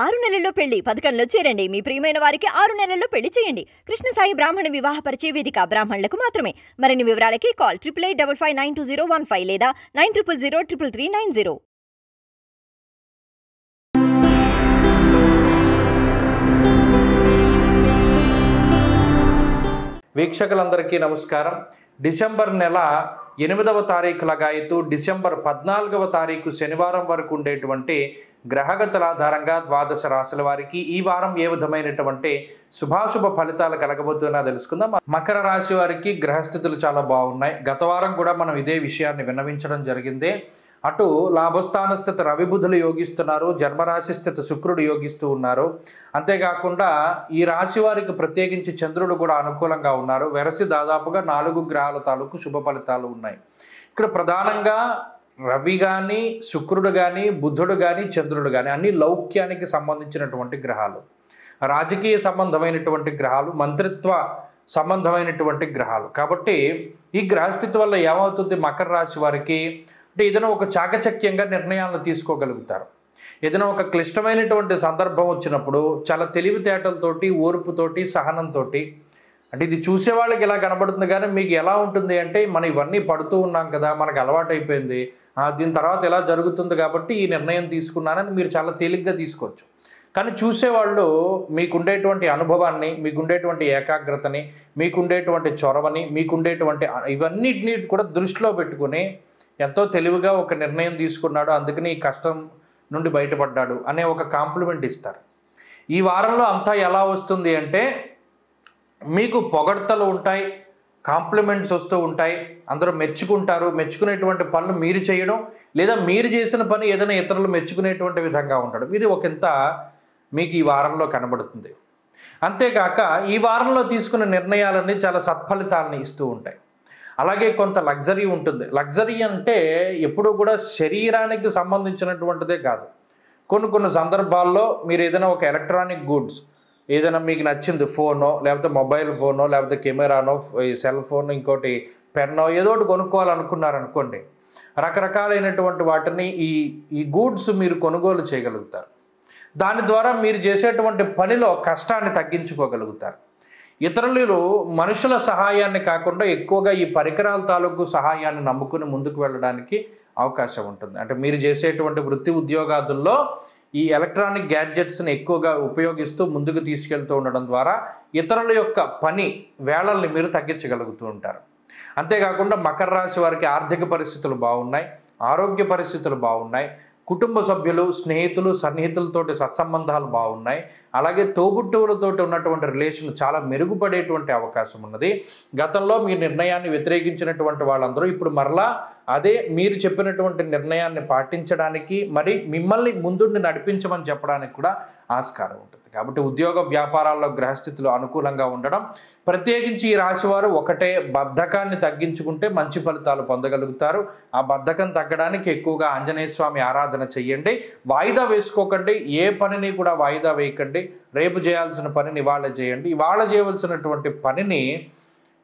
6 నెలల్లో పెళ్లి పథకంలో చేరండి. మీ ప్రియమైన వారికి 6 నెలల్లో పెళ్లి చేయండి. కృష్ణ సాయి బ్రాహ్మణ వివాహ పరిచయ వేదిక బ్రాహ్మణులకు మాత్రమే. మరిన్ని వివరాలకి కాల్ 8855592015 లేదా 9000333990. వీక్షకులందరికీ నమస్కారం. డిసెంబర్ నెల 8వ తారీఖు లగాయతు డిసెంబర్ 14వ తారీఖు శనివారం వరకు ఉండేటువంటి గ్రహగతుల ఆధారంగా ద్వాదశ రాశుల వారికి ఈ వారం ఏ విధమైనటువంటి శుభాశుభ ఫలితాలు కలగబోతున్నా తెలుసుకుందాం. మకర రాశి వారికి గ్రహస్థితులు చాలా బాగున్నాయి. గత వారం కూడా మనం ఇదే విషయాన్ని విన్నవించడం జరిగింది. అటు లాభస్థాన స్థితి రవి బుధులు యోగిస్తున్నారు, జన్మరాశి స్థితి శుక్రుడు యోగిస్తూ ఉన్నారు. అంతేకాకుండా ఈ రాశి వారికి ప్రత్యేకించి చంద్రుడు కూడా అనుకూలంగా ఉన్నారు. వెరసి దాదాపుగా 4 గ్రహాల తాలూకు శుభ ఫలితాలు ఉన్నాయి. ఇక్కడ ప్రధానంగా రవి కానీ, శుక్రుడు కానీ, బుధుడు కానీ, చంద్రుడు కానీ అన్ని లౌక్యానికి సంబంధించినటువంటి గ్రహాలు, రాజకీయ సంబంధమైనటువంటి గ్రహాలు, మంత్రిత్వ సంబంధమైనటువంటి గ్రహాలు. కాబట్టి ఈ గ్రహస్థితి వల్ల ఏమవుతుంది, మకర రాశి వారికి అంటే ఏదైనా ఒక చాకచక్యంగా నిర్ణయాలను తీసుకోగలుగుతారు. ఏదైనా ఒక క్లిష్టమైనటువంటి సందర్భం వచ్చినప్పుడు చాలా తెలివితేటలతోటి, ఓర్పుతోటి, సహనంతో, అంటే ఇది చూసే వాళ్ళకి ఇలా కనబడుతుంది కానీ మీకు ఎలా ఉంటుంది అంటే మనం ఇవన్నీ పడుతూ ఉన్నాం కదా, మనకు అలవాటు అయిపోయింది, దీని తర్వాత ఎలా జరుగుతుంది కాబట్టి ఈ నిర్ణయం తీసుకున్నానని మీరు చాలా తేలిగ్గా తీసుకోవచ్చు. కానీ చూసేవాళ్ళు మీకుండేటువంటి అనుభవాన్ని, మీకుండేటువంటి ఏకాగ్రతని, మీకుండేటువంటి చొరవని, మీకుండేటువంటి ఇవన్నిటిని కూడా దృష్టిలో పెట్టుకుని ఎంతో తెలివిగా ఒక నిర్ణయం తీసుకున్నాడు, అందుకని ఈ కష్టం నుండి బయటపడ్డాడు అనే ఒక కాంప్లిమెంట్ ఇస్తారు. ఈ వారంలో అంతా ఎలా వస్తుంది అంటే మీకు పొగడ్తలు ఉంటాయి, కాంప్లిమెంట్స్ వస్తూ ఉంటాయి, అందరూ మెచ్చుకుంటారు. మెచ్చుకునేటువంటి పనులు మీరు చేయడం లేదా మీరు చేసిన పని ఏదైనా ఇతరులు మెచ్చుకునేటువంటి విధంగా ఉండడం, ఇది ఒకంత మీకు ఈ వారంలో కనబడుతుంది. అంతేకాక ఈ వారంలో తీసుకున్న నిర్ణయాలన్నీ చాలా సత్ఫలితాలని ఇస్తూ ఉంటాయి. అలాగే కొంత లగ్జరీ ఉంటుంది. లగ్జరీ అంటే ఎప్పుడూ కూడా శరీరానికి సంబంధించినటువంటిదే కాదు. కొన్ని సందర్భాల్లో మీరు ఏదైనా ఒక ఎలక్ట్రానిక్ గూడ్స్, ఏదైనా మీకు నచ్చింది ఫోనో, లేకపోతే మొబైల్ ఫోనో, లేకపోతే కెమెరానో, సెల్ ఫోన్, ఇంకోటి పెన్నో ఏదో ఒకటి కొనుక్కోవాలనుకున్నారనుకోండి, రకరకాలైనటువంటి వాటిని ఈ గూడ్స్ మీరు కొనుగోలు చేయగలుగుతారు. దాని ద్వారా మీరు చేసేటువంటి పనిలో కష్టాన్ని తగ్గించుకోగలుగుతారు. ఇతరులు మనుషుల సహాయాన్ని కాకుండా ఎక్కువగా ఈ పరికరాల తాలూకు సహాయాన్ని నమ్ముకుని ముందుకు వెళ్ళడానికి అవకాశం ఉంటుంది. అంటే మీరు చేసేటువంటి వృత్తి ఉద్యోగాదుల్లో ఈ ఎలక్ట్రానిక్ గ్యాడ్జెట్స్ని ఎక్కువగా ఉపయోగిస్తూ ముందుకు తీసుకెళ్తూ ఉండడం ద్వారా ఇతరుల యొక్క పని వేళల్ని మీరు తగ్గించగలుగుతూ ఉంటారు. అంతేకాకుండా మకర రాశి వారికి ఆర్థిక పరిస్థితులు బాగున్నాయి, ఆరోగ్య పరిస్థితులు బాగున్నాయి, కుటుంబ సభ్యులు, స్నేహితులు, సన్నిహితులతోటి సత్సంబంధాలు బాగున్నాయి. అలాగే తోబుట్టువులతోటి ఉన్నటువంటి రిలేషన్ చాలా మెరుగుపడేటువంటి అవకాశం ఉన్నది. గతంలో మీ నిర్ణయాన్ని వ్యతిరేకించినటువంటి వాళ్ళందరూ ఇప్పుడు మరలా అదే మీరు చెప్పినటువంటి నిర్ణయాన్ని పాటించడానికి, మరి మిమ్మల్ని ముందుండి నడిపించమని చెప్పడానికి కూడా ఆస్కారం ఉంటుంది. కాబట్టి ఉద్యోగ వ్యాపారాల్లో గ్రహస్థితులు అనుకూలంగా ఉండడం, ప్రత్యేకించి ఈ రాశివారు ఒకటే బద్ధకాన్ని తగ్గించుకుంటే మంచి ఫలితాలు పొందగలుగుతారు. ఆ బద్ధకం తగ్గడానికి ఎక్కువగా ఆంజనేయ స్వామి ఆరాధన చెయ్యండి. వాయిదా వేసుకోకండి, ఏ పనిని కూడా వాయిదా వేయకండి. రేపు చేయాల్సిన పనిని ఇవాళ చేయండి. ఇవాళ చేయవలసినటువంటి పనిని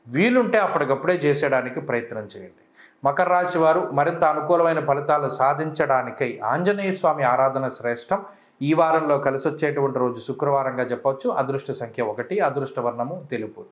వీలుంటే అప్పటికప్పుడే చేసేయడానికి ప్రయత్నం చేయండి. మకర రాశి వారు మరింత అనుకూలమైన ఫలితాలు సాధించడానికై ఆంజనేయ స్వామి ఆరాధన శ్రేష్టం. ఈ వారంలో కలిసి వచ్చేటువంటి రోజు శుక్రవారంగా చెప్పవచ్చు. అదృష్ట సంఖ్య 1, అదృష్ట వర్ణము తెలుపు.